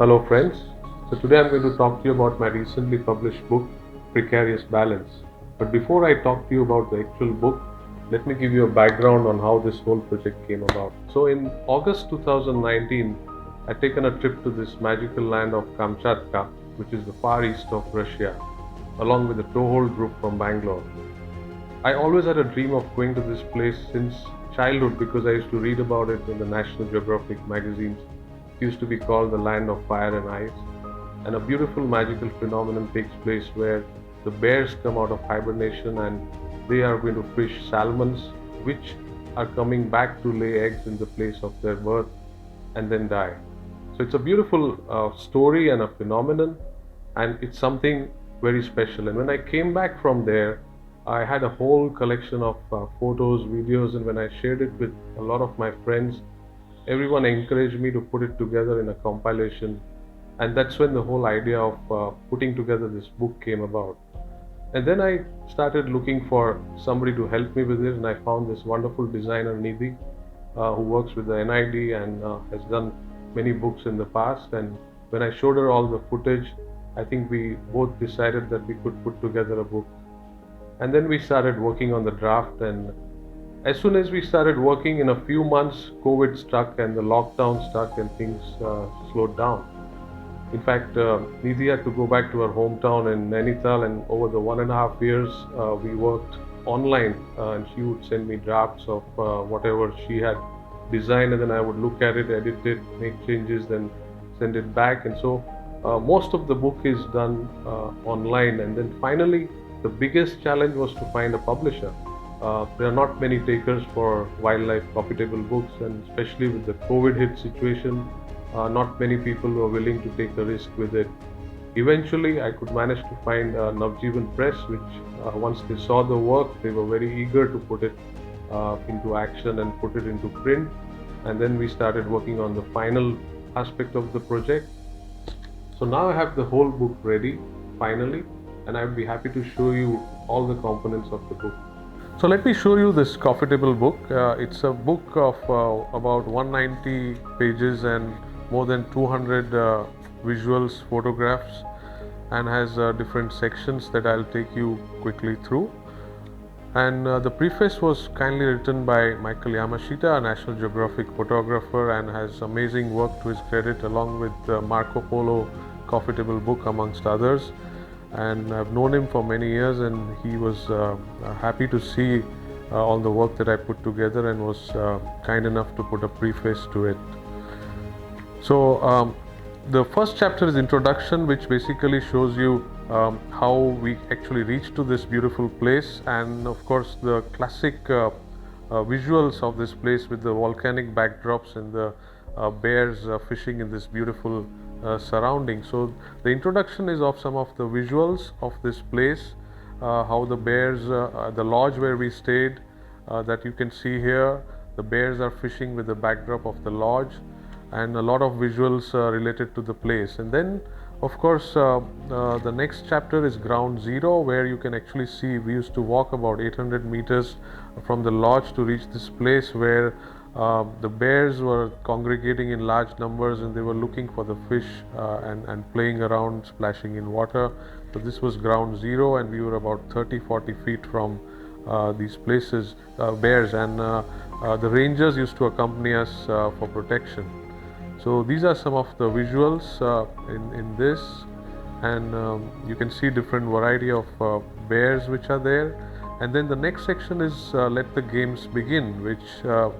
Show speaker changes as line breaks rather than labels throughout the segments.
Hello friends. So today I'm going to talk to you about my recently published book, Precarious Balance. But before I talk to you about the actual book, let me give you a background on how this whole project came about. So in August 2019, I'd taken a trip to this magical land of Kamchatka, which is the far east of Russia, along with the Toehold group from Bangalore. I always had a dream of going to this place since childhood because I used to read about it in the National Geographic magazines. It used to be called the Land of Fire and Ice, and a beautiful magical phenomenon takes place where the bears come out of hibernation and they are going to fish salmons, which are coming back to lay eggs in the place of their birth and then die. So it's a beautiful story and a phenomenon, and it's something very special. And when I came back from there, I had a whole collection of photos, videos, and when I shared it with a lot of my friends, everyone encouraged me to put it together in a compilation. And that's when the whole idea of putting together this book came about. And then I started looking for somebody to help me with it, and I found this wonderful designer, Nidhi, who works with the NID and has done many books in the past. And when I showed her all the footage, I think we both decided that we could put together a book. And then we started working on the draft, and as soon as we started working, in a few months, COVID struck and the lockdown struck and things slowed down. In fact, Nidhi had to go back to her hometown in Nainital, and over the 1.5 years, we worked online, and she would send me drafts of whatever she had designed, and then I would look at it, edit it, make changes, then send it back. And so most of the book is done online. And then finally, the biggest challenge was to find a publisher. There are not many takers for wildlife profitable books, and especially with the COVID hit situation, not many people were willing to take a risk with it. Eventually, I could manage to find Navjeevan Press, which once they saw the work, they were very eager to put it into action and put it into print. And then we started working on the final aspect of the project. So now I have the whole book ready, finally, and I would be happy to show you all the components of the book. So let me show you this coffee table book. It's a book of about 190 pages and more than 200 visuals, photographs, and has different sections that I'll take you quickly through. And the preface was kindly written by Michael Yamashita, a National Geographic photographer, and has amazing work to his credit, along with Marco Polo coffee table book, amongst others. And I've known him for many years, and he was happy to see all the work that I put together, and was kind enough to put a preface to it. So the first chapter is introduction, which basically shows you how we actually reached to this beautiful place, and of course the classic visuals of this place with the volcanic backdrops and the bears fishing in this beautiful surrounding. So the introduction is of some of the visuals of this place, how the bears, the lodge where we stayed, that you can see here, the bears are fishing with the backdrop of the lodge, and a lot of visuals related to the place. And then of course the next chapter is ground zero, where you can actually see we used to walk about 800 meters from the lodge to reach this place where the bears were congregating in large numbers, and they were looking for the fish and playing around, splashing in water. So this was ground zero, and we were about 30-40 feet from these places, bears, and the rangers used to accompany us for protection. So these are some of the visuals in this, and you can see different variety of bears which are there. And then the next section is let the games begin, which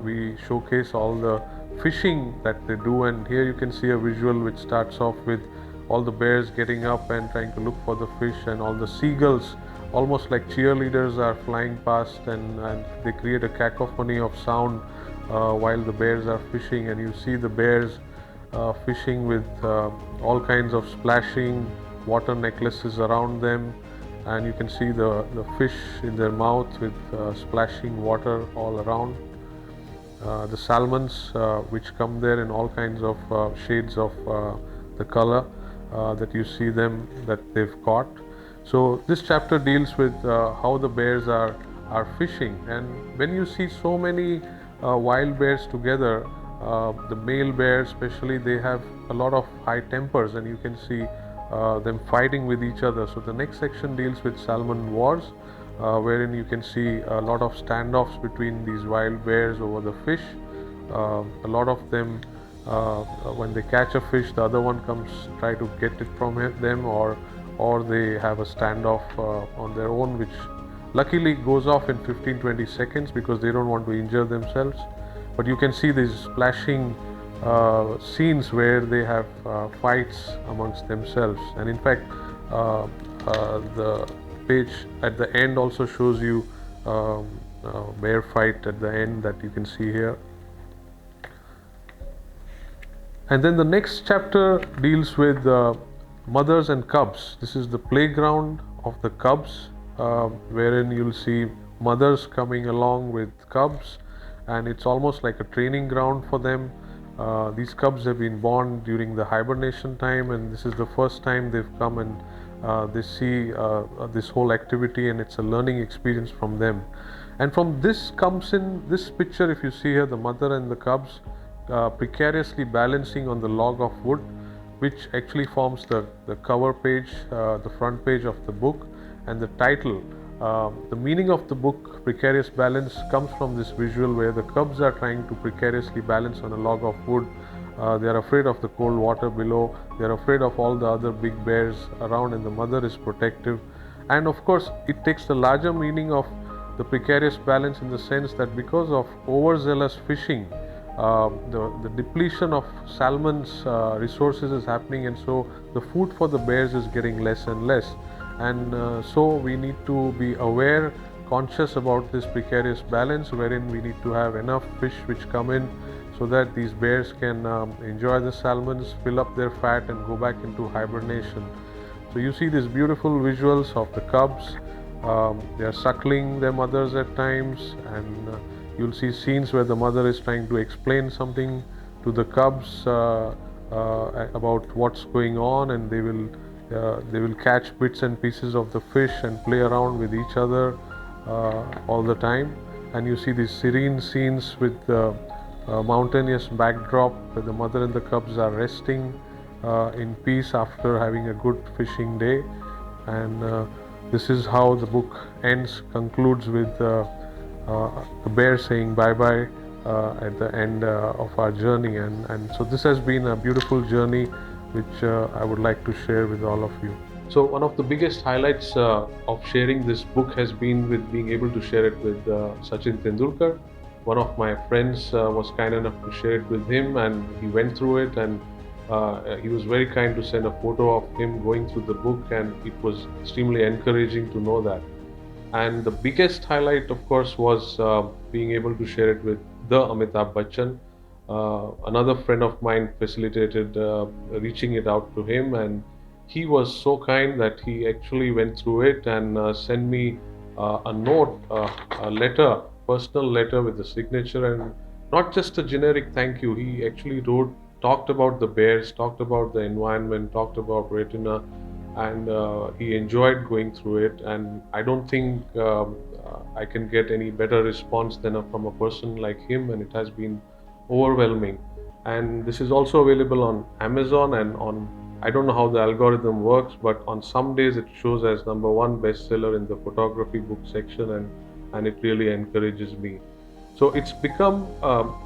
we showcase all the fishing that they do. And here you can see a visual which starts off with all the bears getting up and trying to look for the fish, and all the seagulls, almost like cheerleaders, are flying past, and they create a cacophony of sound while the bears are fishing. And you see the bears fishing with all kinds of splashing water necklaces around them, and you can see the fish in their mouth with splashing water all around. The salmons which come there in all kinds of shades of the color that you see them, that they've caught. So this chapter deals with how the bears are fishing, and when you see so many wild bears together, The male bears especially, they have a lot of high tempers, and you can see them fighting with each other. So the next section deals with salmon wars, wherein you can see a lot of standoffs between these wild bears over the fish. A lot of them, when they catch a fish, the other one comes try to get it from them, or they have a standoff on their own, which luckily goes off in 15-20 seconds because they don't want to injure themselves. But you can see these splashing scenes where they have fights amongst themselves, and in fact the page at the end also shows you bear fight at the end that you can see here. And then the next chapter deals with mothers and cubs. This is the playground of the cubs, wherein you'll see mothers coming along with cubs, and it's almost like a training ground for them. These cubs have been born during the hibernation time, and this is the first time they've come and they see this whole activity, and it's a learning experience from them. And from this comes in this picture, if you see here, the mother and the cubs precariously balancing on the log of wood, which actually forms the cover page, the front page of the book, and the title. The meaning of the book, Precarious Balance, comes from this visual where the cubs are trying to precariously balance on a log of wood. They are afraid of the cold water below, they are afraid of all the other big bears around, and the mother is protective. And of course, it takes the larger meaning of the precarious balance in the sense that because of overzealous fishing, the depletion of salmon's resources is happening, and so the food for the bears is getting less and less. And so we need to be aware, conscious about this precarious balance, wherein we need to have enough fish which come in so that these bears can enjoy the salmons, fill up their fat, and go back into hibernation. So you see these beautiful visuals of the cubs. They are suckling their mothers at times, and you'll see scenes where the mother is trying to explain something to the cubs about what's going on, and they will catch bits and pieces of the fish and play around with each other all the time. And you see these serene scenes with the mountainous backdrop where the mother and the cubs are resting in peace after having a good fishing day. And this is how the book ends, concludes with the bear saying bye bye at the end of our journey. And so this has been a beautiful journey which I would like to share with all of you. So one of the biggest highlights of sharing this book has been with being able to share it with Sachin Tendulkar. One of my friends was kind enough to share it with him, and he went through it, and he was very kind to send a photo of him going through the book, and it was extremely encouraging to know that. And the biggest highlight, of course, was being able to share it with the Amitabh Bachchan. Another friend of mine facilitated reaching it out to him, and he was so kind that he actually went through it and sent me a note, a letter, personal letter with a signature, and not just a generic thank you. He actually talked about the bears, talked about the environment, talked about retina, and he enjoyed going through it. And I don't think I can get any better response than from a person like him, and it has been overwhelming. And this is also available on Amazon, and on, I don't know how the algorithm works, but on some days it shows as #1 bestseller in the photography book section, and it really encourages me. So it's become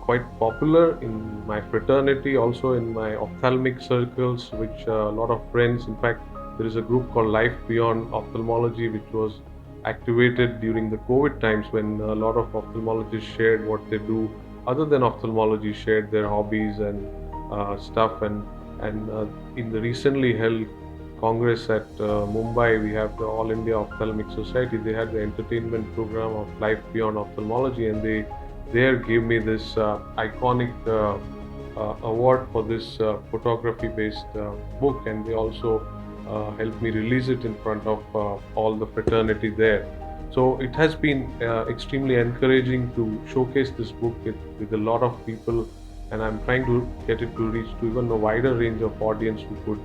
quite popular in my fraternity, also in my ophthalmic circles, which a lot of friends, in fact, there is a group called Life Beyond Ophthalmology, which was activated during the COVID times when a lot of ophthalmologists shared what they do. Other than ophthalmology, shared their hobbies and stuff. And in the recently held Congress at Mumbai, we have the All India Ophthalmic Society. They had the entertainment program of Life Beyond Ophthalmology, and they there gave me this iconic award for this photography-based book, and they also helped me release it in front of all the fraternity there. So it has been extremely encouraging to showcase this book with a lot of people, and I'm trying to get it to reach to even a wider range of audience who could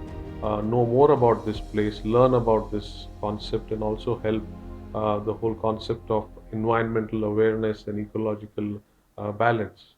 know more about this place, learn about this concept, and also help the whole concept of environmental awareness and ecological balance.